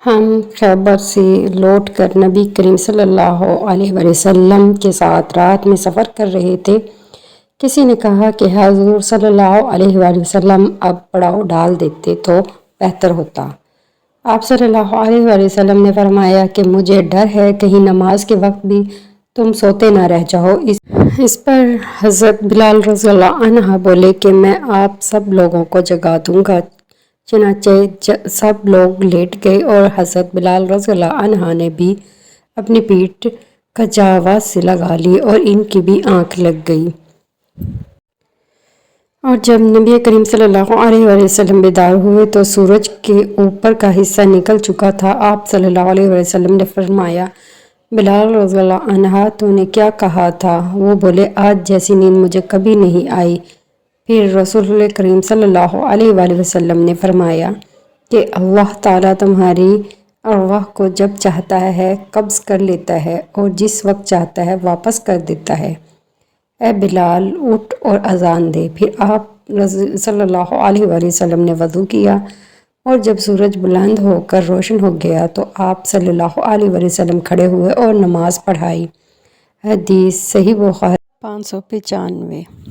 ہم خیبر سے لوٹ کر نبی کریم صلی اللہ علیہ وسلم کے ساتھ رات میں سفر کر رہے تھے۔ کسی نے کہا کہ حضور صلی اللہ علیہ وآلہ وسلم اب پڑاؤ ڈال دیتے تو بہتر ہوتا۔ آپ صلی اللہ علیہ وآلہ وسلم نے فرمایا کہ مجھے ڈر ہے کہیں نماز کے وقت بھی تم سوتے نہ رہ جاؤ۔ اس پر حضرت بلال رضی اللہ عنہ بولے کہ میں آپ سب لوگوں کو جگا دوں گا۔ چنانچہ سب لوگ لیٹ گئے اور حضرت بلال رضی اللہ عنہ نے بھی اپنی پیٹھ کجاوا سے لگا لی اور ان کی بھی آنکھ لگ گئی۔ اور جب نبی کریم صلی اللہ علیہ وآلہ وسلم بیدار ہوئے تو سورج کے اوپر کا حصہ نکل چکا تھا۔ آپ صلی اللہ علیہ وآلہ وسلم نے فرمایا، بلال رضی اللہ عنہ تو نے کیا کہا تھا؟ وہ بولے، آج جیسی نیند مجھے کبھی نہیں آئی۔ پھر رسول کریم صلی اللہ علیہ وآلہ وسلم نے فرمایا کہ اللہ تعالیٰ تمہاری ارواح کو جب چاہتا ہے قبض کر لیتا ہے اور جس وقت چاہتا ہے واپس کر دیتا ہے۔ اے بلال، اٹھ اور اذان دے۔ پھر آپ صلی اللہ علیہ وآلہ وسلم نے وضو کیا اور جب سورج بلند ہو کر روشن ہو گیا تو آپ صلی اللہ علیہ وآلہ وسلم کھڑے ہوئے اور نماز پڑھائی۔ حدیث صحیح بخاری 595۔